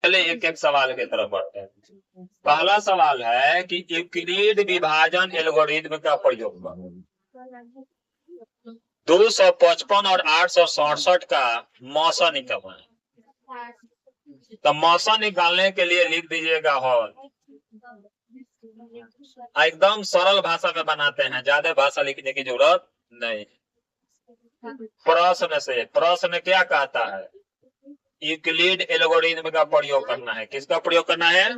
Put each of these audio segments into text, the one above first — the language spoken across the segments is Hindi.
चलिए एक एक सवाल की तरफ बढ़ते हैं। पहला सवाल है कि यूक्लिड विभाजन एल्गोरिथ्म का प्रयोग करो। 255 और 867 का मौसा निकालना है। तो मौसा निकालने के लिए लिख दीजिएगा हॉल। एकदम सरल भाषा में बनाते हैं, ज्यादा भाषा लिखने की जरूरत नहीं। प्रश्न क्या कहता है? यूक्लिड एल्गोरिथ्म का प्रयोग करना है। किसका प्रयोग करना है?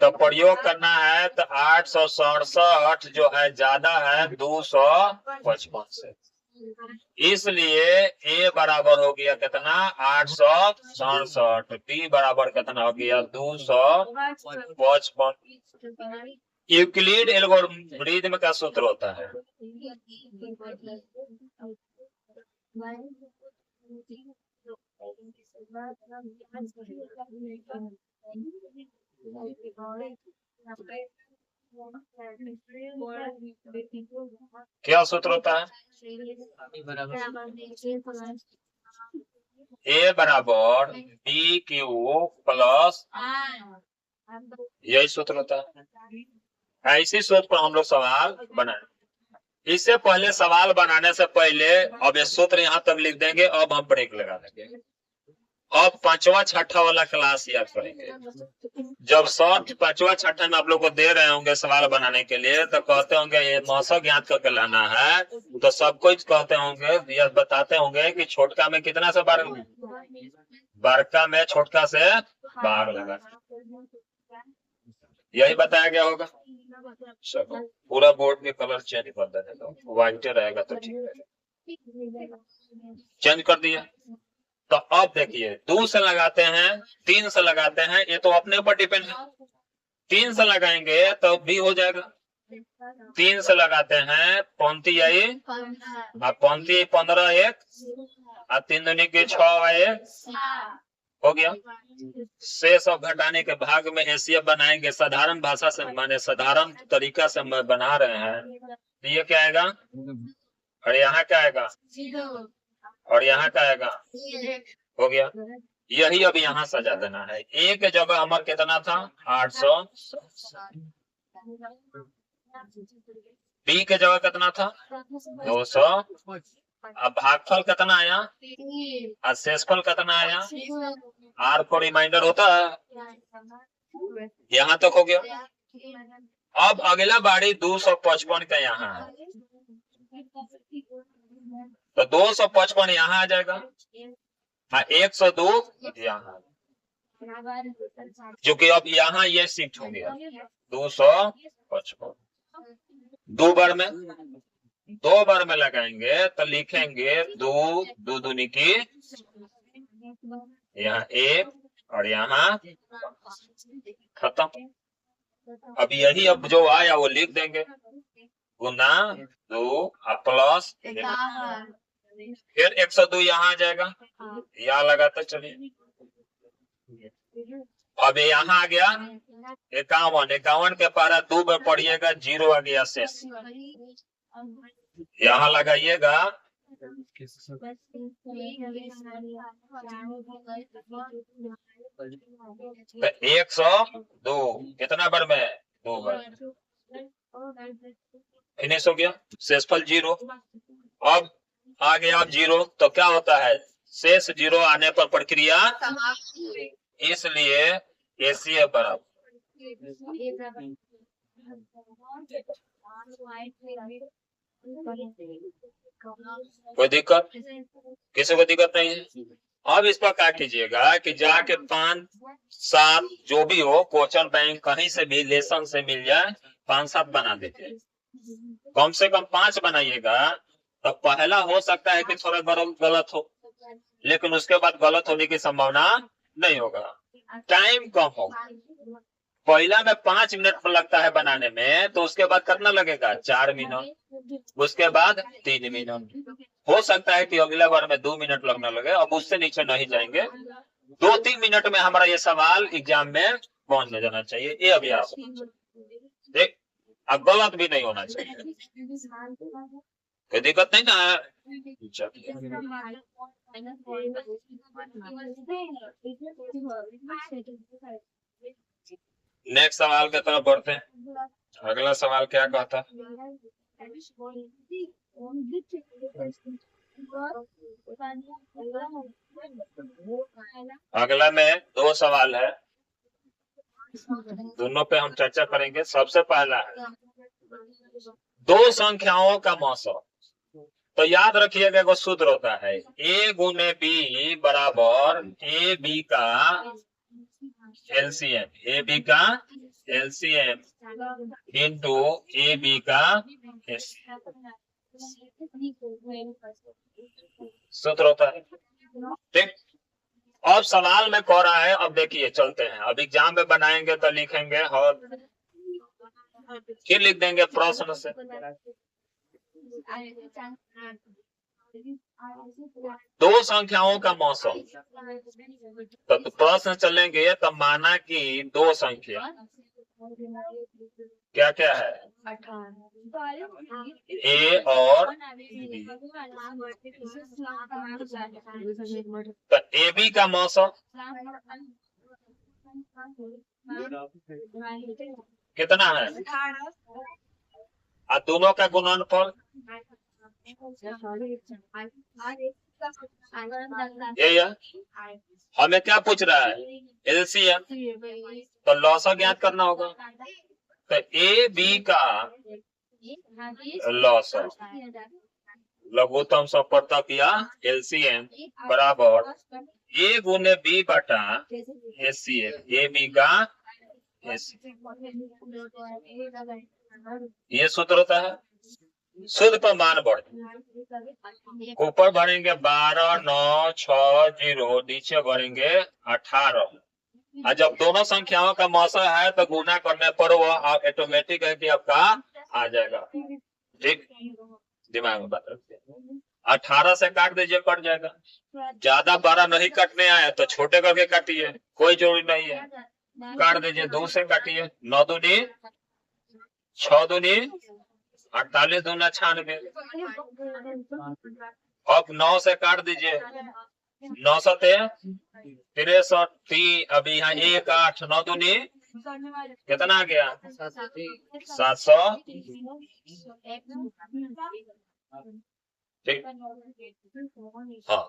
तो प्रयोग करना है तो 867 जो है ज्यादा है 255 से, इसलिए ए बराबर हो गया कितना? 867। बी बराबर कितना हो गया? 255। यूक्लिड एल्गोरिथ्म का सूत्र होता है क्या सूत्र होता है? ए बराबर बी क्यू प्लस, यही सूत्र होता है। इसी सूत्र पर हम लोग सवाल बनाए। इससे पहले सवाल बनाने से पहले अब ये सूत्र यहाँ तक लिख देंगे। अब हम ब्रेक लगा देंगे। अब पांचवा छठा वाला क्लास याद करेंगे। जब सर पांचवा छठा में आप लोग को दे रहे होंगे सवाल बनाने के लिए, तो कहते होंगे ये मौसा ज्ञात करके लाना है, तो सब कुछ कहते होंगे, यह बताते होंगे कि छोटका में कितना से बार, बड़का में छोटका से बार लगा, यही बताया गया होगा। चलो पूरा बोर्ड के कलर चेंज कर देने दो, व्हाइट रहेगा तो ठीक है। चेंज कर दिया। तो अब देखिए 2 से लगाते हैं, 3 से लगाते हैं, ये तो अपने ऊपर डिपेंड है। 3 से लगाएंगे तो भी हो जाएगा। 3 से लगाते हैं, पंती आई और पंती 15 एक और 3 दूनी के 6 1 हो गया। शेष और घटाने के भाग में एसीएफ बनाएंगे। साधारण भाषा से माने साधारण तरीका से बना रहे हैं। तो ये क्या आएगा? और यहाँ क्या आएगा? और यहाँ क्या आएगा? हो गया। यही अब यहाँ सजा देना है। एक जगह हमारा कितना था? 800। बी के जगह कितना था? 200। अब भागफल कितना आया? और शेषफल कितना आया? आर को रिमाइंडर होता है। यहाँ तक हो गया। अब अगला बारी 255 का यहाँ है, तो 255 यहाँ आ जाएगा। हाँ 102 यहाँ, जो कि अब यहाँ ये शिफ्ट हो गया 255। दो बार में लगाएंगे तो लिखेंगे 2 2 दूनी की, यहाँ 1 और यहाँ खत्म। अब यही अब जो आया वो लिख देंगे, गुना 2 प्लस, फिर 102 यहाँ आ जाएगा, यहाँ लगाते चलिए। अब यहाँ आ गया 51। 51 के पारा 2 में पढ़िएगा, 0 आ गया शेष। यहाँ लगाइएगा 102। कितना बार में? 2 बार। फिनिश हो गया। शेषफल 0। अब आ गया 0, तो क्या होता है? शेष 0 आने पर प्रक्रिया, इसलिए एसीएफ बराबर। कोई दिक्कत? किसी को दिक्कत नहीं है? अब इस पर क्या कीजिएगा कि जाके 5 7 जो भी हो, क्वेश्चन बैंक कहीं से भी लेसन से मिल जाए, 5 7 बना देते। कम से कम 5 बनाइएगा। तो पहला हो सकता है कि थोड़ा गलत हो, लेकिन उसके बाद गलत होने की संभावना नहीं होगा। टाइम कम होगा। पहला में 5 मिनट लगता है बनाने में, तो उसके बाद कितना लगेगा? 4 मिनट। उसके बाद 3 मिनट। हो सकता है कि अगला बार में 2 मिनट लगने लगे। अब उससे नीचे नहीं जाएंगे। 2-3 मिनट में हमारा ये सवाल एग्जाम में पहुंच जाना चाहिए। ये अभ्यास देख, अब गलत भी नहीं होना चाहिए। कोई दिक्कत नहीं ना? नेक्स्ट सवाल की तरफ बढ़ते हैं। अगला सवाल क्या कहता है? अगला में दो सवाल है, दोनों पे हम चर्चा करेंगे। सबसे पहला है दो संख्याओं का मौसम। तो याद रखिएगा एगो सूत्र होता है, ए गुने बी बराबर ए बी का एलसीएम, ए बी का एलसीएम इंटू ए बी का सूत्र होता है। ठीक, अब सवाल में कह रहा है, अब देखिए चलते हैं, अब एग्जाम में बनाएंगे तो लिखेंगे और फिर लिख देंगे प्रश्न से। दो संख्याओं का मौसम, तो प्रश्न चलेंगे तो माना कि दो संख्या क्या क्या है, ए और बी। तो ए बी का मौसम कितना है, और दोनों का गुणनफल ये हमें क्या पूछ रहा है, एलसीएम, तो लॉसा ज्ञात करना होगा। तो ए बी का लॉसा लघुत्तम संपर्तक या एलसीएम बराबर ए गुने बी बटा एचसीएफ, ए बी का ये सूत्र होता है। शुद्ध पर मान बढ़, ऊपर भरेंगे 12 9 6 0, नीचे भरेंगे 18। और जब दोनों संख्याओं का मौसा है तो गुना करने पर वो ऑटोमेटिक है कि आपका आ जाएगा। ठीक, दिमाग में बात रखते हैं। 18 से काट दीजिए, कट जाएगा। ज्यादा 12 नहीं कटने आए तो छोटे करके काटिए, कोई जरूरी नहीं है। काट दीजिए, 2 से काटिए, 9 दूनी 6 दूनी 48 दूना 96। अब 9 से काट दीजिए, 9 सते 63। अभी यहाँ 1 8 9 दूनी कितना आ गया, 700। ठीक, हाँ,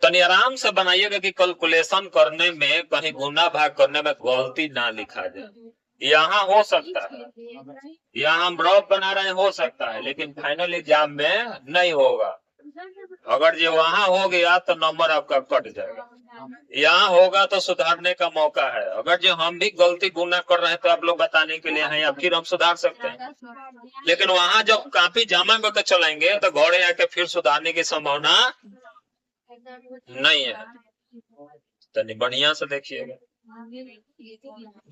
तनी आराम से बनाइएगा कि कैलकुलेशन करने में कहीं गुना भाग करने में गलती ना लिखा जाए। यहाँ हो सकता है, यहाँ हम रफ बना रहे हैं, हो सकता है, लेकिन फाइनल एग्जाम में नहीं होगा। अगर ये वहां हो गया तो नंबर आपका कट जाएगा, यहाँ होगा तो सुधारने का मौका है। अगर जो हम भी गलती गुना कर रहे हैं तो आप लोग बताने के लिए हैं, या फिर हम सुधार सकते हैं। लेकिन वहां जब काफी जमा करके चलेंगे तो घोड़े आके फिर सुधारने की संभावना नहीं है। तो बढ़िया से देखिएगा,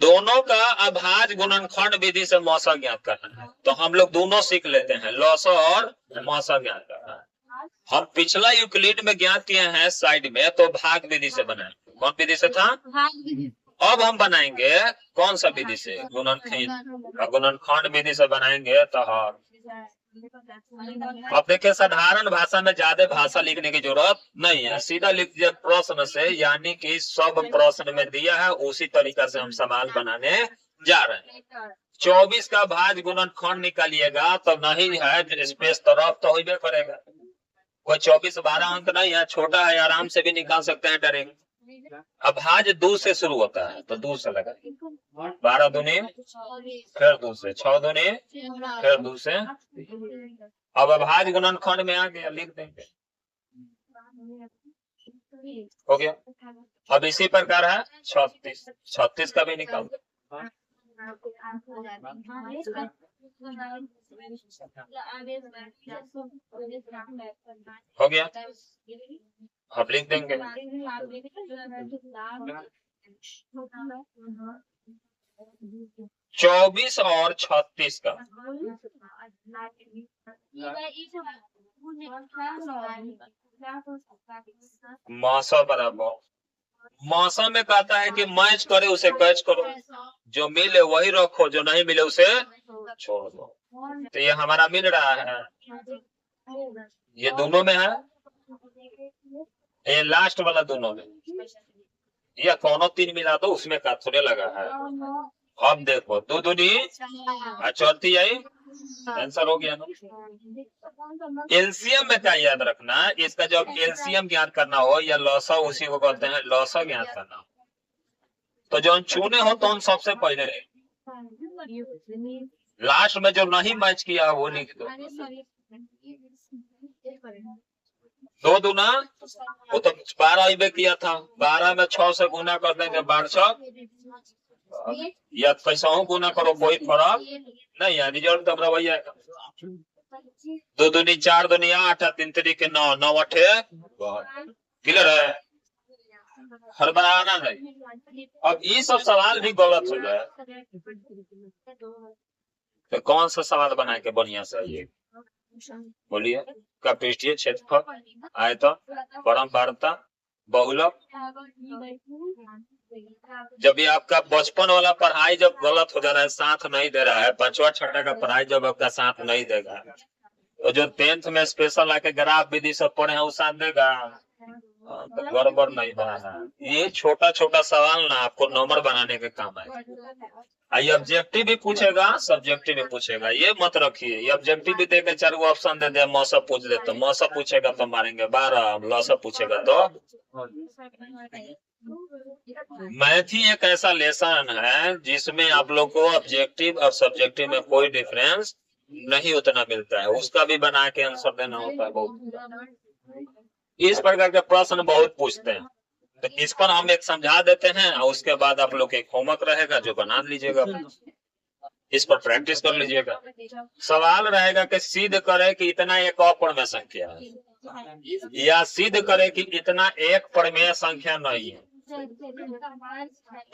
दोनों का अभाज्य गुणनखंड विधि से मौसा ज्ञात करना है। तो हम लोग दोनों सीख लेते हैं, लॉसा और मौसा ज्ञात करना है। हम पिछला यूक्लिड में ज्ञात किए हैं साइड में, तो भाग विधि से बनाए। कौन विधि से था, अब हम बनाएंगे कौन सा विधि से, गुणनखंड विधि से बनाएंगे। तो अब देखिए, साधारण भाषा में ज्यादा भाषा लिखने की जरूरत नहीं है, सीधा लिख दिया प्रश्न से, यानी कि सब प्रश्न में दिया है उसी तरीका से हम सवाल बनाने जा रहे हैं। 24 का भाज्य गुणनखंड निकालिएगा तो नहीं है स्पेस तरफ तो ही करेगा। कोई 24 12 अंक नहीं है, छोटा है, आराम से भी निकाल सकते हैं डायरेक्ट। अभाज्य 2 से शुरू होता है तो 2 से लगा, 12 दूनी फिर 2 से, 6 दूनी फिर 2 से। अब अभाज्य गुणनखंड में आ गया, लिख देंगे, हो गया। अब इसी प्रकार है 36 का भी निकाल, हो गया। अब लिख देंगे 24 और 36 का मौसा बराबर, मौसा में कहता है कि मैच करे उसे कैच करो, जो मिले वही रखो, जो नहीं मिले उसे छोड़ दो। तो ये हमारा मिल रहा है, ये दोनों में है। ये लास्ट वाला दोनों में, या कौनो 3 मिला दो, उसमें का थोड़े लगा है। अब देखो 2 दूनी चौथी आई, आंसर हो गया ना। एलसीएम में क्या याद रखना, इसका जब एलसीएम ज्ञात करना हो या लॉसा, उसी को कहते हैं लॉसा ज्ञात करना, तो जो चुने हो तो सबसे पहले लास्ट में जो नहीं मैच किया वो लिख दो। 2 दूना वो तो 12 इबे किया था, 12 में 6 से गुना कर देंगे 12 या कैसा हो गुना करो, कोई फर्क नहीं है, रिजल्ट तो वही आएगा। 2 दूनी 4 दूनी 8, 3 तरीके 9, 9 8 क्लियर है, हड़बड़ाना नहीं। अब ये सब सवाल भी गलत हो जाए तो कौन सा सवाल बना के बढ़िया से आइए, बोलिए। का पृष्ठीय क्षेत्रफल, आयतन, परमवार्ता, बहुलक। जब भी आपका बचपन वाला पढ़ाई जब गलत हो जा रहा है, साथ नहीं दे रहा है, 5वां 6ठा का पढ़ाई जब आपका साथ नहीं देगा, तो जो 10th में स्पेशल आके ग्राफ विधि सब पढ़े हैं वो साथ देगा, तो गड़बड़ नहीं बना है। ये छोटा छोटा सवाल ना आपको नंबर बनाने के काम है। ये ऑब्जेक्टिव भी पूछेगा, सब्जेक्टिव भी पूछेगा, ये मत रखिए। ये ऑब्जेक्टिव भी देकर 4 गो ऑप्शन दे दे, मौसा पूछ दे तो मौसा पूछेगा तो मारेंगे 12, लौसा पूछेगा तो। मैथ ही एक ऐसा लेसन है जिसमें आप लोग को ऑब्जेक्टिव और सब्जेक्टिव में कोई डिफरेंस नहीं उतना मिलता है, उसका भी बना के आंसर देना होता है। बहुत इस प्रकार के प्रश्न बहुत पूछते हैं, तो इस पर हम एक समझा देते हैं और उसके बाद आप लोग एक होमवर्क रहेगा जो बना लीजिएगा, इस पर प्रैक्टिस कर लीजिएगा। सवाल रहेगा कि सिद्ध करे कि इतना एक अपर्मेय संख्या है, या सिद्ध करे कि इतना एक परिमेय संख्या नहीं है।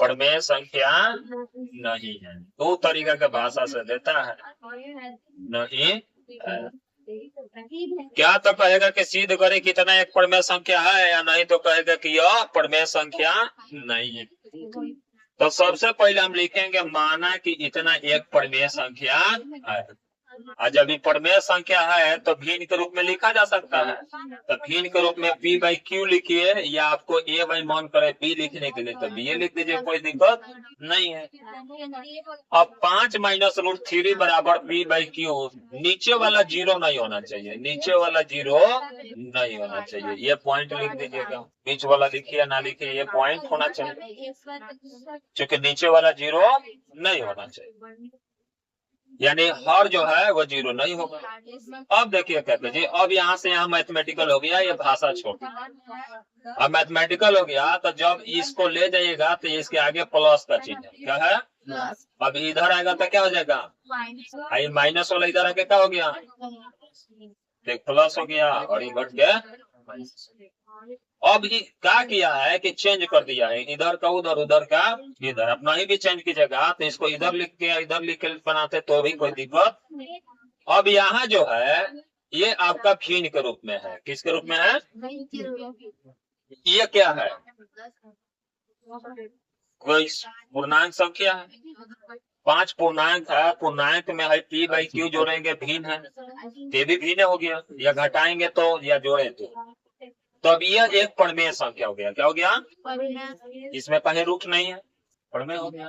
परिमेय संख्या नहीं है, 2 तरीका के भाषा से देता है, नहीं क्या तो कहेगा कि सिद्ध करे कि इतना एक परिमेय संख्या है, या नहीं तो कहेगा कि यह परिमेय संख्या नहीं है। तो सबसे पहले हम लिखेंगे माना कि इतना एक परिमेय संख्या है, और जब ये परिमेय संख्या है तो भिन्न के रूप में लिखा जा सकता है, तो भिन्न के रूप में p बाई क्यू लिखिए, या आपको a बाई मन करे b लिखने के लिए तो b लिख दीजिए, कोई दिक्कत नहीं है। अब 5 माइनस रूट 3 बराबर p बाई क्यू, नीचे वाला 0 नहीं होना चाहिए, नीचे वाला 0 नहीं होना चाहिए, ये पॉइंट लिख दीजिएगा। बीच वाला लिखिए ना लिखिए, ये पॉइंट होना चाहिए, क्योंकि नीचे वाला 0 नहीं होना चाहिए, यानी हर जो है वो 0 नहीं होगा। अब देखिए कहते जी, अब यहाँ से यहाँ मैथमेटिकल हो गया, ये भाषा छोड़, अब मैथमेटिकल हो गया, तो जब इसको ले जाइएगा तो इसके आगे प्लस का चिन्ह है, क्या है, अब इधर आएगा तो क्या हो जाएगा, माइनस वाला इधर आके क्या हो गया, देख प्लस हो गया, और ये घट गया। अब ये क्या किया है कि चेंज कर दिया है, इधर का उधर, उधर का इधर। अपना ही भी चेंज कीजिएगा तो इसको इधर लिख के इधर लिख के बनाते तो भी कोई दिक्कत। अब यहाँ जो है ये आपका भिन्न के रूप में है, किसके रूप में है, ये क्या है, कोई पूर्णांक संख्या है, 5 पूर्णांक है, पूर्णांक में है p बाई क्यू जोड़ेंगे भिन्न है, ये भी भिन्न हो गया, या घटाएंगे तो या जोड़े तो अब यह एक परिमेय संख्या हो गया, क्या हो गया, इसमें कहीं रूट नहीं है, परिमेय हो गया।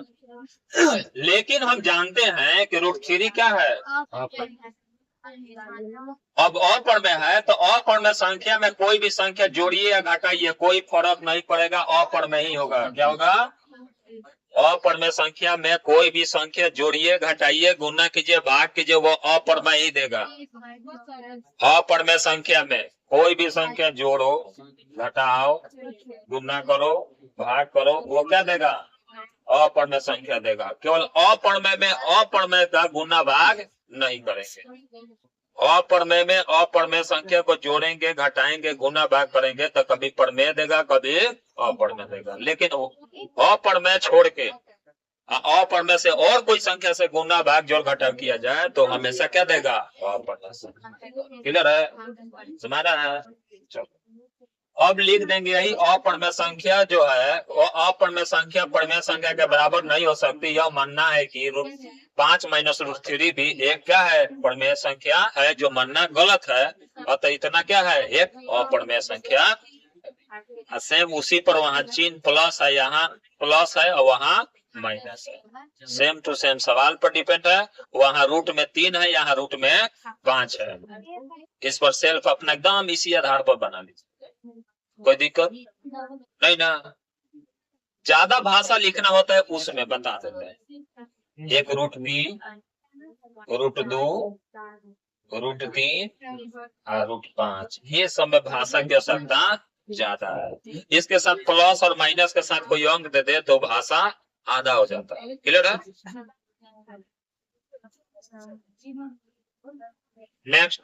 लेकिन हम जानते हैं कि रूट 3 क्या है, अब अपरिमेय है, तो अपरिमेय संख्या में कोई भी संख्या जोड़िए या घटाइए कोई फर्क नहीं पड़ेगा, अपरिमेय ही होगा, क्या होगा, अपरिमेय संख्या में कोई भी संख्या जोड़िए घटाइए गुना कीजिए भाग कीजिए वो अपरिमेय ही देगा। अपरिमेय संख्या में कोई भी संख्या जोड़ो घटाओ गुना करो भाग करो वो क्या देगा, अपरिमेय संख्या देगा। केवल अपरिमेय में अपरिमेय का गुना भाग नहीं करेंगे, अपरिमेय में अपरिमेय संख्या को जोड़ेंगे घटाएंगे गुना भाग करेंगे तो कभी परिमेय देगा कभी अपरिमेय देगा। लेकिन अपरिमेय छोड़ के अपरिमेय से और कोई संख्या से गुना भाग जोड़ घटाव किया जाए तो हमेशा क्या देगा, अपरिमेय। क्लियर है, समझ रहा है। चलो अब लिख देंगे यही अपरिमेय संख्या जो है वो अपरिमेय संख्या परिमेय संख्या के बराबर नहीं हो सकती। यह मानना है कि 5 माइनस रूट 3 भी एक क्या है, परिमेय संख्या है, जो मानना गलत है। अतः इतना क्या है, एक अपरिमेय संख्या। सेम उसी पर वहाँ चिन्ह प्लस है, यहाँ प्लस है और वहाँ माइनस है। सेम टू सेम सवाल पर डिपेंड है। वहाँ रूट में 3 है, यहाँ रूट में 5 है। इस पर सेल्फ अपना एकदम इसी आधार पर बना लीजिए, कोई दिक्कत नहीं ना। ज्यादा भाषा लिखना होता है उसमें बता देते हैं। एक रूट 3, रूट 2, रूट 3 और रूट 5, ये सब में भाषा की आवश्यकता ज्यादा है। इसके साथ प्लस और माइनस के साथ कोई अंक दे दे तो भाषा आधा हो जाता है। क्लियर है? नेक्स्ट,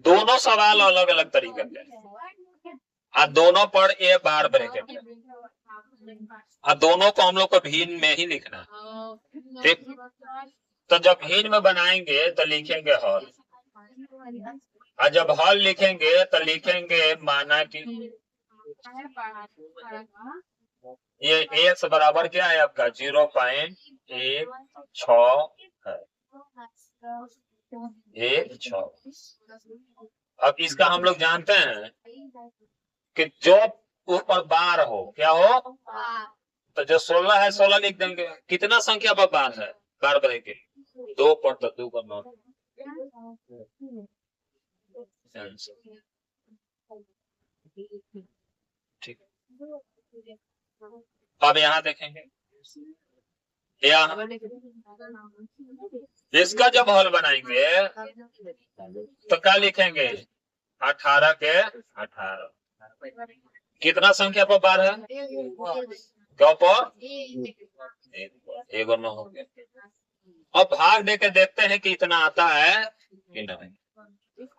दोनों सवाल अलग अलग तरीके के, और दोनों पर ए बार ब्रैकेट है, और दोनों को हम लोग को भिन्न में ही लिखना है। ठीक, तो जब भिन्न में बनाएंगे तो लिखेंगे हॉल, और जब हॉल लिखेंगे तो लिखेंगे माना कि ये एक्स बराबर क्या है आपका 0.16 है, 1.6। अब इसका हम लोग जानते हैं कि जो ऊपर बार हो क्या हो, तो जो 16 है 16 लिख देंगे। कितना संख्या पर बार है, बार बनेंगे 2 पर, तो 2 पर 9। ठीक, अब यहाँ देखेंगे, यहाँ इसका जब हल बनाएंगे तो क्या लिखेंगे 18 के 18। कितना संख्या पर बार है, क्या पर, एक और 9 हो गया। अब भाग देके देखते हैं कि इतना आता है कि नहीं।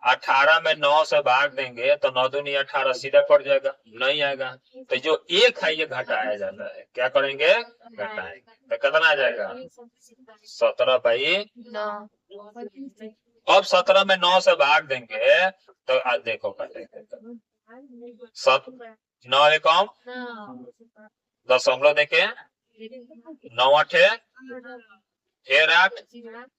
18 में 9 से भाग देंगे तो 9 दूनी 18 सीधा पड़ जाएगा, नहीं आएगा। तो जो 1 है ये घटाया जाता है, क्या करेंगे, घटाएंगे। तो कितना आ जाएगा 17/9। अब 17 में 9 से भाग देंगे तो आज देखो कटेंगे 9 एकम दशमलव, देखे 9 8 फिर 8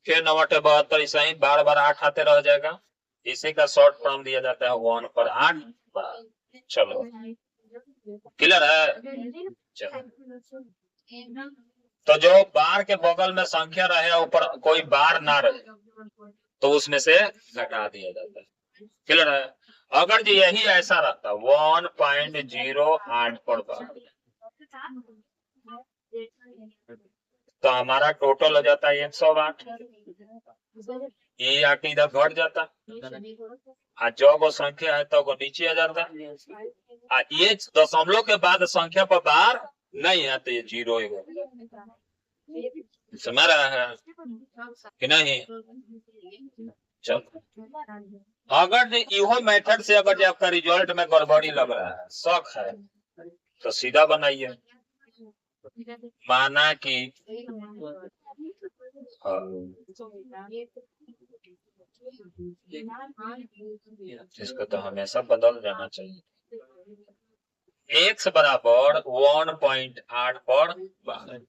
फिर 9 8 72, ऐसा ही बार बार 8 आते रह जाएगा। इसी का शॉर्ट फॉर्म दिया जाता है 1 पर 8 बार। चलो क्लियर है? चलो, तो जो बार के बगल में संख्या रहे ऊपर कोई बार ना रहे तो उसमें से घटा दिया जाता है। क्लियर है? अगर जो यही ऐसा रहता 1.08 पर बार तो हमारा टोटल हो जाता है 108। ये आके इधर घट जाता, जो वो संख्या है तो वो नीचे आ जाता। ये दशमलव के बाद संख्या पर बार नहीं है तो ये 0 समझ रहा है कि नहीं? चलो, अगर इहो मेथड से अगर आपका रिजल्ट में गड़बड़ी लग रहा है, शक है, तो सीधा बनाइए। माना कि इसको तो हमेशा बदल जाना चाहिए। x बराबर 1.8 पर बार,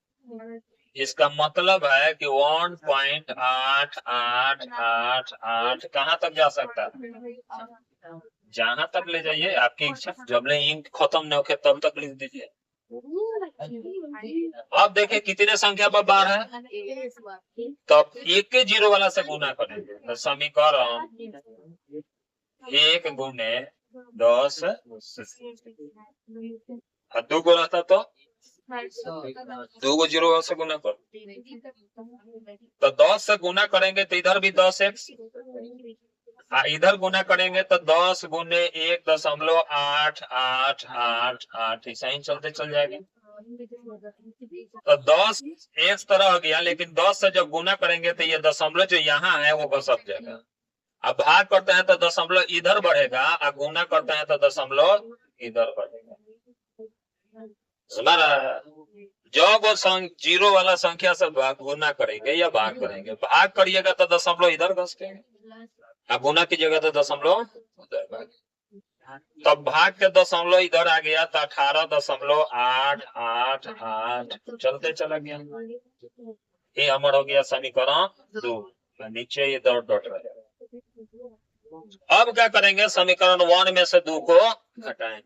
इसका मतलब है कि 1.8888 कहाँ तक जा सकता है, जहां तक ले जाइए, आपकी इच्छा। जब ले इंक खत्म न होके तब तक लिख दीजिए। अब देखिए कितने संख्या पर बार है, तब 1 के 0 वाला से गुना करेंगे तो समीकरण 1 गुने 10 2 को रहता तो 2 को 0 से गुना कर, तो 10 से गुना करेंगे तो इधर भी 10x, इधर गुना करेंगे तो 10 गुने 1.88888 ऐसा ही चलते चल जाएगा। तो 10 एक तरह हो गया, लेकिन 10 से जब गुना करेंगे तो ये दशमलव जो यहाँ है वो घसक जाएगा। अब भाग करते हैं तो दशमलव इधर बढ़ेगा, और गुना करते हैं तो दशमलव इधर बढ़ेगा। समझ रहा है? जब वो 0 वाला संख्या से गुना करेंगे या भाग करेंगे, भाग करिएगा तो दशमलव इधर घस के, गुना कीजिएगा तो दशमलव उधर। तब भाग के दशमलव इधर आ गया तो 18.888 चलते चला गया। ये हमारा हो गया समीकरण 2। नीचे ये डॉट डॉट रहेगा। अब क्या करेंगे, समीकरण 1 में से 2 को घटाएं।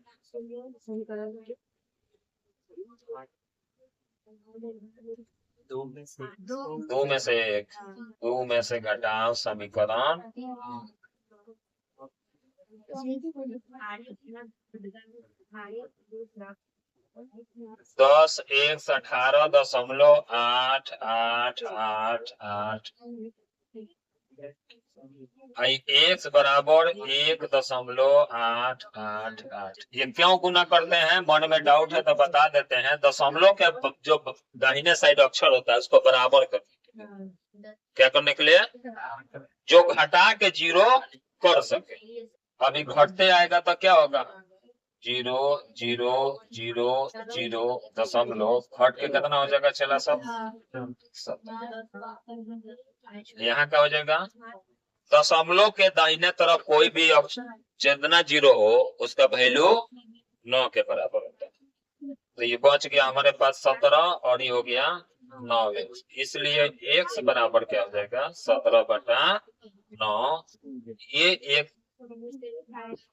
दो में से एक, दो में से घटाओ समीकरण 10 x 18.88888 x बराबर 1.888। ये क्यों गुना करते हैं, मन में डाउट है तो बता देते हैं। दशमलव के जो दाहिने साइड अक्षर होता है उसको बराबर करने, क्या करने के लिए, जो घटा के 0 कर सके। अभी घटते आएगा तो क्या होगा, 0 0 0 0 दशमलव, घट के कितना हो जाएगा चला सब, यहाँ क्या हो जाएगा, दशमलव के दाहिने तरफ कोई भी जितना 0 हो उसका वैल्यू 9 के बराबर होता है। तो ये बच गया हमारे पास 17 और ये हो गया 9x, इसलिए x बराबर क्या हो जाएगा 17/9। ये एक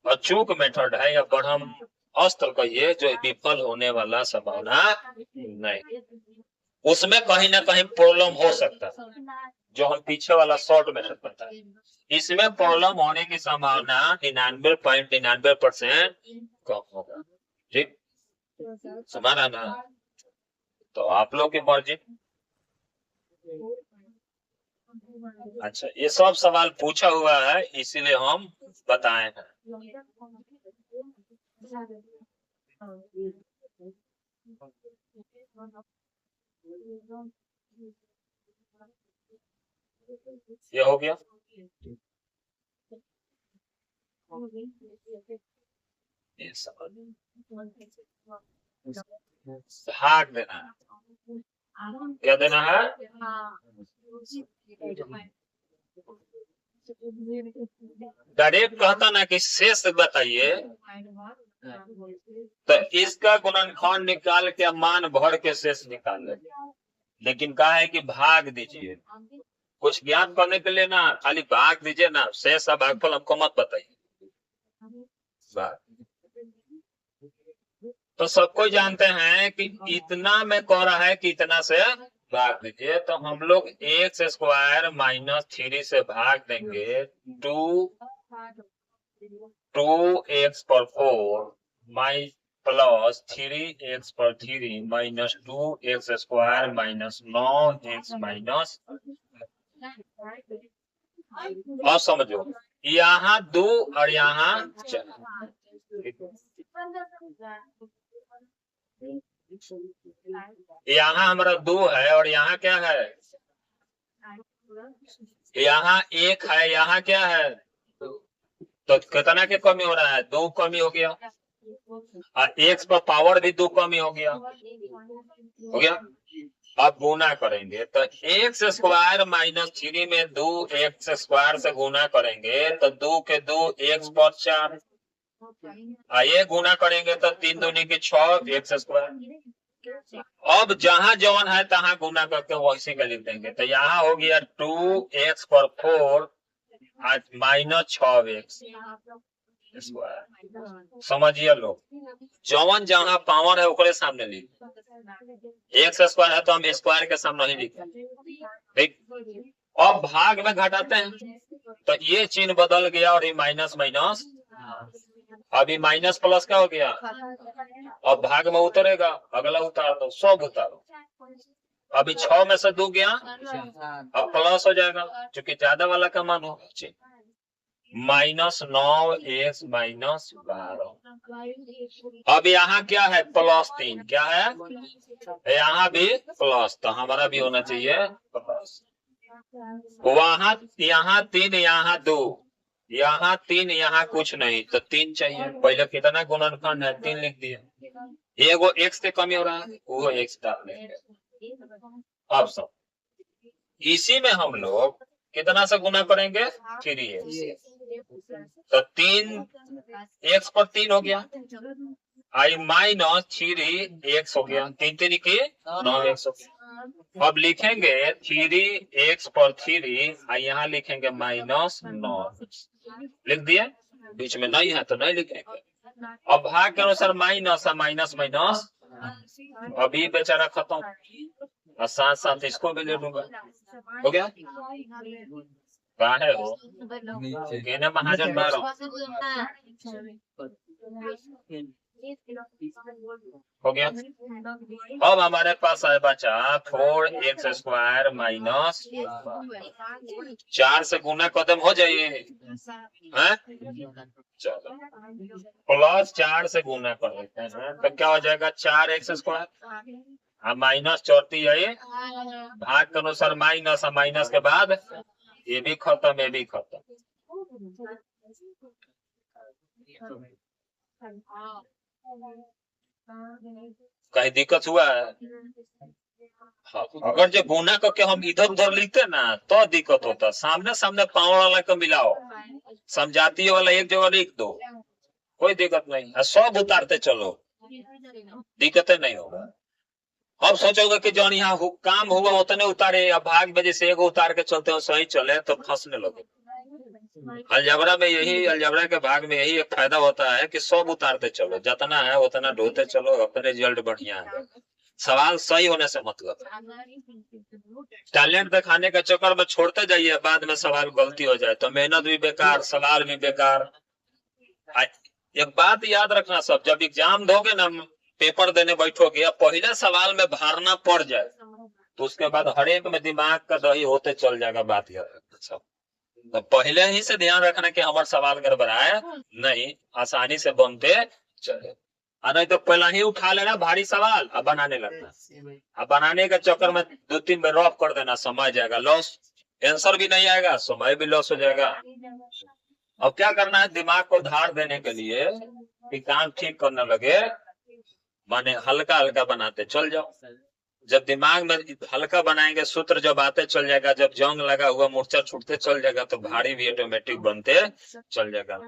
अचूक मेथड है या बढ़म अस्त्र कहिए जो विफल होने वाला संभावना नहीं, उसमें कहीं ना कहीं प्रॉब्लम हो सकता है, जो हम पीछे वाला शॉर्ट मेथड बताए। इसमें प्रॉब्लम होने की संभावना 99.99% कम होगा। ठीक, समझा ना? तो आप लोग की मर्जी। अच्छा, ये सब सवाल पूछा हुआ है इसीलिए हम बताए हैं। ये हो गया, ये सवाल भाग देना है, क्या देना है, डायरेक्ट कहता ना कि शेष बताइए, तो इसका गुणनखंड निकाल के मान भर के शेष निकाल ले, लेकिन कहा है कि भाग दीजिए। कुछ ज्ञान करने के लिए ना खाली भाग दीजिए ना, शेष और भागफल हमको मत बताइए। तो सबको जानते हैं कि इतना में कह रहा है कि इतना से भाग दीजिए, तो हम लोग x स्क्वायर माइनस 3 से भाग देंगे 2x पर 4 माइ प्लस 3x पर 3 minus 2x square minus 9x minus. और समझो यहाँ 2 और यहाँ 4, यहाँ हमारा 2 है और यहाँ क्या है, यहाँ 1 है, यहाँ क्या है, तो कितना की कमी हो रहा है, 2 कमी हो गया, और x पर पावर भी 2 कमी हो गया, हो गया। अब गुना करेंगे तो x स्क्वायर माइनस 3 में 2x स्क्वायर से गुना करेंगे तो 2 के 2 x पर 4, ये गुना करेंगे तो 3 दूनी की 6 x स्क्वायर। अब जहां जवन है तहां गुना करके वैसे का लिख देंगे, तो यहाँ हो गया 2x पर 4 माइनस 6x स्क्वायर। समझिए लोग, जवन जहां पावर है उसके सामने लिख, x स्क्वायर है तो हम स्क्वायर के सामने ही लिखें। ठीक, अब भाग में घटाते हैं तो ये चिन्ह बदल गया और ये माइनस माइनस, अभी माइनस प्लस क्या हो गया, अब भाग में उतरेगा, अगला उतार दो, सब उतारो। अभी 6 में से 2 गया, अब प्लस हो जाएगा क्योंकि ज्यादा वाला का मान होगा, माइनस 9x माइनस 12। अब यहाँ क्या है, प्लस 3, क्या है, यहाँ भी प्लस, तो हमारा भी होना चाहिए प्लस। वहां यहाँ 3, यहाँ 2, यहाँ 3, यहाँ कुछ नहीं, तो 3 चाहिए। पहले कितना गुणनखंड है, 3 लिख दिया, एगो x से कमी हो रहा है, वो x डाल लेंगे। अब सब इसी में हम लोग कितना से गुना करेंगे, 3x, तो 3x पर 3 हो गया, आई माइनस 3x हो गया, 3 3 की 9x हो गया। अब लिखेंगे 3x पर 3, यहाँ लिखेंगे माइनस 9, लिख दिए, बीच में नहीं है तो नहीं लिखेंगे, अब भाग के अनुसार माइनस है, माइनस माइनस अभी बेचारा खत्म, और साथ साथ इसको भी ले लूंगा। हो गया? कहाँ है वो? कहने महाजन बाहर हो गया। अब हमारे पास है बचा 4x² माइनस 4 से गुना कदम हो जाइए, चलो प्लस 4 से गुना कर लेते हैं, तो क्या हो जाएगा 4x², माइनस चौथी है भाग के अनुसार माइनस, माइनस के बाद ये भी खत्म, ये भी खत्म। कहीं दिक्कत हुआ है? हाँ, अगर जो गुना करके हम इधर उधर लिखते ना तो दिक्कत होता, सामने सामने पावर वाला को मिलाओ, समझाती वाला एक जगह लिख दो, कोई दिक्कत नहीं, सब उतारते चलो, दिक्कतें नहीं होगा। अब सोचोगे कि जौन यहाँ काम हुआ उतने उतारे, अब भाग में जैसे एगो उतार के चलते हो सही चले तो फंसने लगे। अलजबरा में यही, अलजबरा के भाग में यही एक फायदा होता है कि सब उतारते चलो, जितना है उतना ढोते चलो, अपने रिजल्ट बढ़िया है। सवाल सही होने से मतलब, टैलेंट दिखाने के चक्कर में छोड़ते जाइए, बाद में सवाल गलती हो जाए तो मेहनत भी बेकार, सवाल भी बेकार। एक बात याद रखना सब, जब एग्जाम दोगे ना, पेपर देने बैठोगे, पहले सवाल में भरना पड़ जाए तो उसके बाद हर एक में दिमाग का दही होते चल जाएगा। बात याद रखना सब, तो पहले ही से ध्यान रखना कि हमारे सवाल गड़बड़ाए नहीं, आसानी से बनते चले, नहीं तो पहला ही उठा लेना भारी सवाल अब बनाने लगना, अब बनाने के चक्कर में 2-3 बार रफ कर देना, समय जाएगा लॉस, आंसर भी नहीं आएगा, समय भी लॉस हो जाएगा। अब क्या करना है, दिमाग को धार देने के लिए कि काम ठीक करने लगे, माने हल्का हल्का बनाते चल जाओ। जब दिमाग में हल्का बनाएंगे, सूत्र जब आते चल जाएगा, जब जंग लगा हुआ मूर्छा छूटते चल जाएगा, तो भारी भी ऑटोमेटिक बनते चल जाएगा,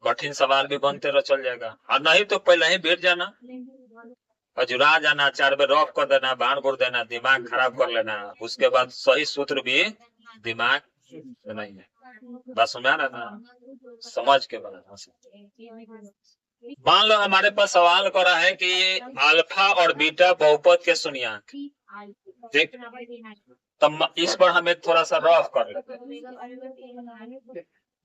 कठिन सवाल भी बनते चल जाएगा। और नहीं तो पहले ही बैठ जाना, अजुरा जाना, 4 बार रफ कर देना, बाण बोल देना, दिमाग खराब कर लेना, उसके बाद सही सूत्र भी दिमाग नहीं है। बस सुना ना, समझ के बनाना। मान लो हमारे पास सवाल करा है कि अल्फा और बीटा बहुपद के शून्यंक, ठीक, तब इस पर हमें थोड़ा सा रफ कर लेते हैं।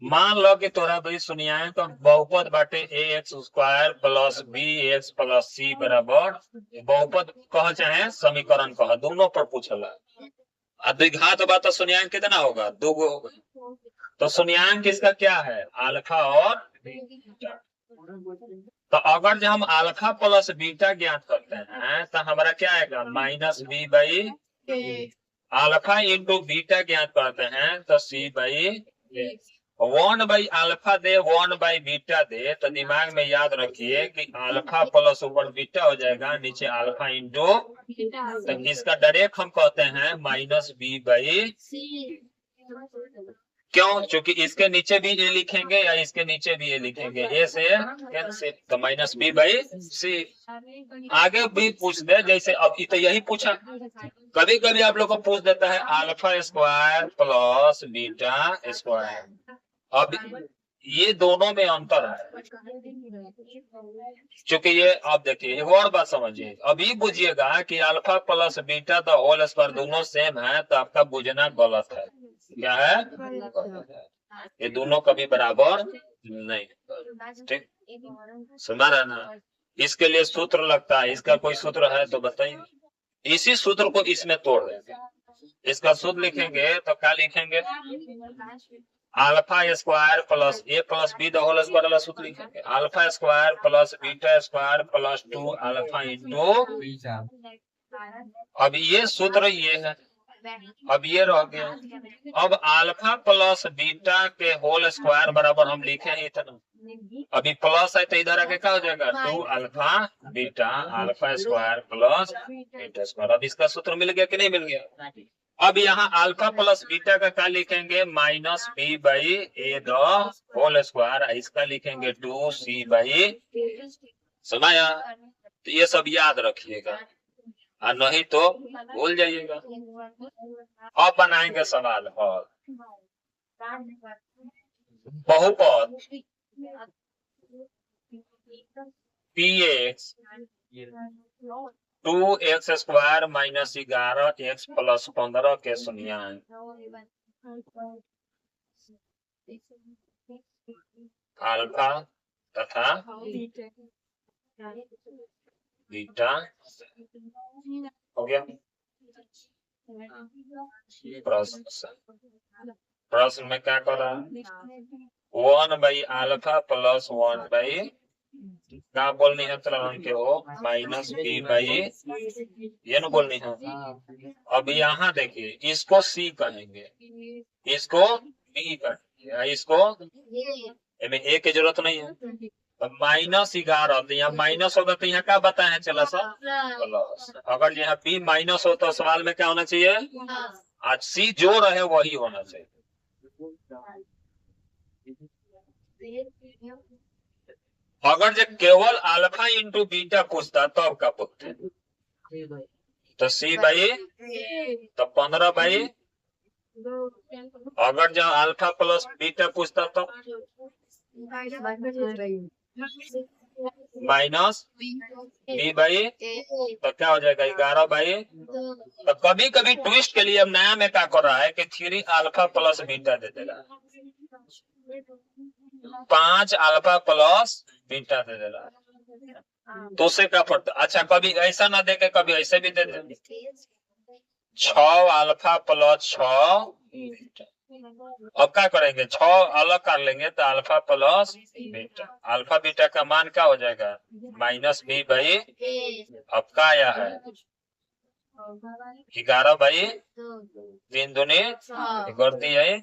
मान लो कि तोरा भाई शून्यंक बहुपद बाटे ax² plus bx plus c बराबर, बहुपद कह चाहे समीकरण कह, दोनों पर पूछला, द्विघात बात तो शून्यंक कितना होगा, 2 गो होगा, तो शून्यंक इसका क्या है, अल्फा और बीटा। तो अगर जब हम अल्फा प्लस बीटा ज्ञात करते हैं तो हमारा क्या आएगा, minus B by, alpha into beta ज्ञात करते हैं तो सी बाई, 1 बाई अल्फा दे 1 बाई बीटा दे, तो दिमाग में याद रखिए कि अल्फा प्लस ऊपर बीटा हो जाएगा, नीचे अल्फा इंटू, तो इसका डायरेक्ट हम कहते हैं माइनस बी बाई, क्यों, क्योंकि इसके नीचे भी ए लिखेंगे या इसके नीचे भी ए लिखेंगे, ए से कैंसिल, तो माइनस बी बाई सी। आगे भी पूछ दे, जैसे अब तो यही पूछा, कभी कभी आप लोग को पूछ देता है alpha square plus beta square, अब ये दोनों में अंतर है, क्योंकि ये आप देखिए एक और बात समझिए, अभी बुझिएगा कि अल्फा प्लस बीटा तो होल स्क्वायर दोनों सेम है, तो आपका बुझना गलत है। क्या है, ये दोनों कभी बराबर नहीं, ठीक, सुना रहा ना। इसके लिए सूत्र लगता है, इसका कोई सूत्र है तो बताइए, इसी सूत्र को इसमें तोड़ देंगे, इसका सूत्र लिखेंगे तो क्या लिखेंगे, alpha square plus A plus B the whole square वाला सूत्र लिखेंगे, alpha square plus beta square plus 2 alpha into, अब ये सूत्र ये है, अब ये रह गया, अब अल्फा प्लस बीटा के होल स्क्वायर बराबर हम लिखे हैं इतना, अभी प्लस है तो इधर आके क्या हो जाएगा, 2 alpha beta alpha square plus beta square. अब इसका सूत्र मिल गया कि नहीं मिल गया। अब यहाँ अल्फा प्लस बीटा का क्या लिखेंगे, minus B by A the whole square, इसका लिखेंगे 2c बाई, सुनाया, तो ये सब याद रखिएगा, और नहीं तो भूल जाइएगा। अब बनाएंगे सवाल और बहुपद, P x 2x² minus 11x plus 15 के शून्यांक अल्फा तथा बीटा हो गया। प्रश्न में क्या कर रहा है 1/α प्लस 1 क्या बोलनी है तरह के हो माइनस b/, ये ना बोलनी है। अब यहाँ देखिए इसको c कहेंगे, इसको b कहेंगे, इसको a की जरूरत नहीं है। -11 तो यहाँ माइनस होगा तो यहाँ क्या बताए चला सर प्लस। अगर यहाँ b माइनस हो तो सवाल में क्या होना चाहिए आज c जो रहे वही होना चाहिए। अगर जो केवल अल्फा इंटू बीटा पूछता तब का पूछते तो c/, तो 15/, अगर जो अल्फा प्लस बीटा पूछता तो माइनस b/, तो क्या हो जाएगा 11/। तो कभी कभी ट्विस्ट के लिए अब नया में क्या कर रहा है कि 3 अल्फा प्लस बीटा दे देगा, 5 अल्फा प्लस बीटा दे देगा, तो उससे क्या पड़ता। अच्छा कभी ऐसा ना दे के कभी ऐसे भी दे दे 6 अल्फा प्लस 6 बीटा। अब क्या करेंगे 6 अलग कर लेंगे तो alpha plus beta, alpha beta का मान क्या हो जाएगा -b/। अब क्या आया है 11/3 दूनी कर दी है।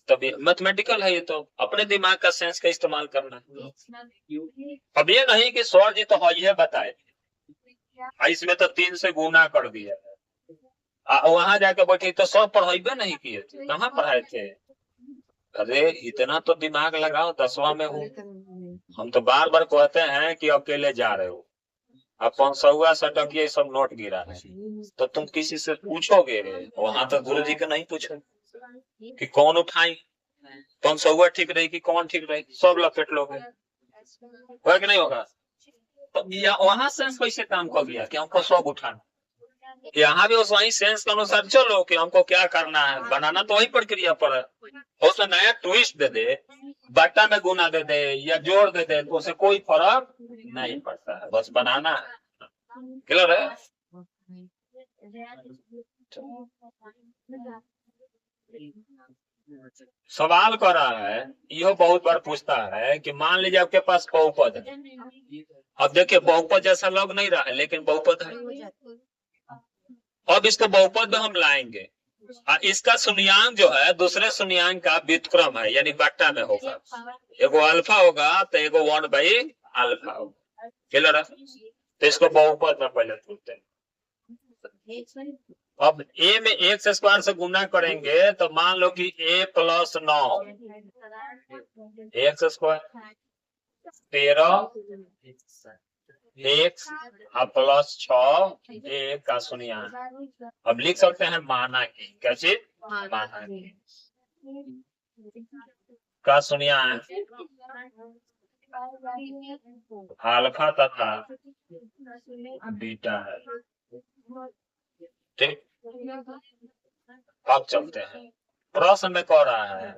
तब मैथमेटिकल है ये, तो अपने दिमाग का सेंस का इस्तेमाल करना है। अब ये नहीं कि सर जी तो ये बताए इसमें तो 3 से गुना कर दिया, वहां जाके बैठे तो सब पढ़ाई नहीं किए थे, कहाँ पढ़ाए थे। अरे इतना तो दिमाग लगाओ 10वां में हो। हम तो बार बार कहते हैं कि अकेले जा रहे हो, अब 500 सटक ये सब नोट गिरा है तो तुम किसी से पूछोगे, वहां तो गुरु जी को नहीं पूछो कि कौन उठाई 500 ठीक रही कि कौन ठीक रही, सब लपेट लोगे होगा कि नहीं होगा। तो वहां सेंस कैसे काम कर गया कि हमको सब उठाना, यहाँ भी उस वही सेंस के अनुसार चलो कि हमको क्या करना है, बनाना तो वही प्रक्रिया पर है। उसमें नया ट्विस्ट दे दे, बट्टा में गुना दे दे या जोड़ दे दे तो उसे कोई फर्क नहीं पड़ता है, बस बनाना है। क्लियर है। सवाल कर रहा है यह बहुत बार पूछता है कि मान लीजिए आपके पास बहुपद है, अब देखिए बहुपद जैसा लग नहीं रहा है लेकिन बहुपद है। अब इसको बहुपद में हम लाएंगे, इसका शून्यांक जो है दूसरे शून्यांक का व्युत्क्रम है यानी बट्टा में होगा, एगो अल्फा होगा तो एगो 1/α होगा। क्लियर है। तो इसको बहुपद में पहले पूछते हैं। अब a में x² से गुना करेंगे तो मान लो कि a + 9 x² 13 x plus 6 a का शून्यांक। अब लिख सकते हैं माना की, क्या चीज माना की का शून्यांक अल्फा तथा बीटा है। ठीक, अब चलते हैं प्रश्न में कह रहा है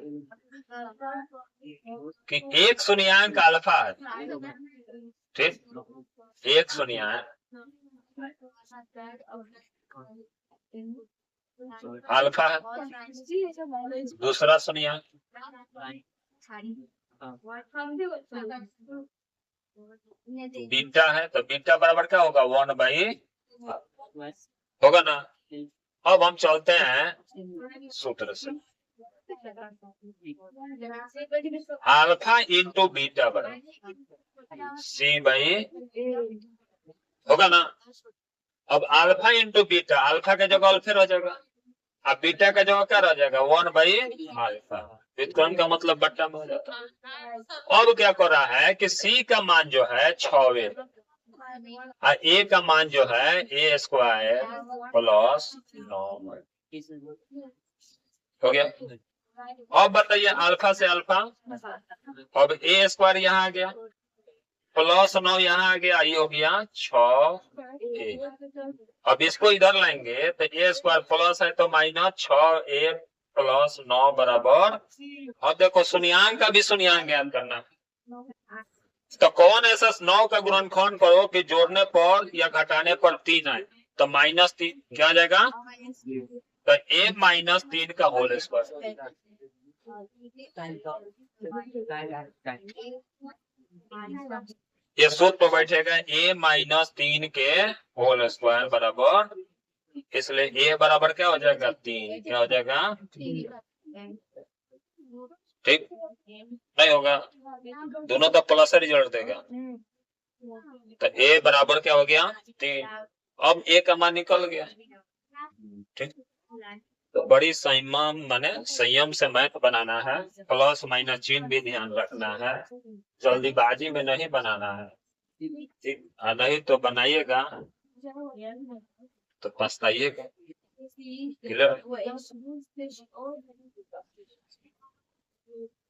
कि एक शून्यांक अल्फा है, ठीक, एक शून्यांक अल्फा है, दूसरा शून्यांक बीटा है, तो बीटा बराबर क्या होगा 1/, होगा ना। अब हम चलते हैं सूत्र से, अल्फा इंटू बीटा बराबर c/, होगा ना। अब अल्फा इंटू बीटा, अल्फा के जगह अल्फा रह जाएगा, अब बीटा का जगह क्या रह जाएगा 1/α। व्युत्क्रम का मतलब बट्टा में हो जाता है। अब क्या कर रहा है कि c का मान जो है 6 और a का मान जो है a² + 9 हो गया। अब बताइए अल्फा से अल्फा, अब a² यहाँ आ गया +9 यहाँ आ गया, ये हो गया 6a। अब इसको इधर लाएंगे तो a² प्लस है तो -6a + 9 बराबर। और देखो शून्यांक का भी शून्यांक ज्ञात करना है। तो कौन ऐसा 9 का गुणनखंड करो कि जोड़ने पर या घटाने पर 3 आए, तो -3 क्या आ जाएगा, तो a - 3 का होल स्क्वायर। ये सूत्र पर बैठेगा a - 3 के होल स्क्वायर बराबर, इसलिए a बराबर क्या हो जाएगा 3, क्या हो जाएगा, ठीक नहीं होगा, दोनों तो प्लस रिजल्ट देगा। तो a बराबर क्या हो गया 3। अब a का मान निकल गया, ठीक। तो बड़ी संयम से मैथ बनाना है, प्लस माइनस चिन्ह भी ध्यान रखना है, जल्दीबाजी में नहीं बनाना है, ठीक। नहीं तो बनाइएगा तो पछताइएगा।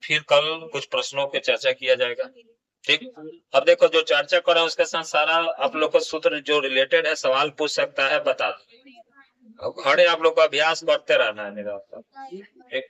फिर कल कुछ प्रश्नों पे चर्चा किया जाएगा, ठीक। अब देखो जो चर्चा कर रहे हैं उसके साथ सारा आप लोग को सूत्र जो रिलेटेड है सवाल पूछ सकता है, बता दो। खड़े आप लोग को अभ्यास करते रहना है निरंतर, ठीक।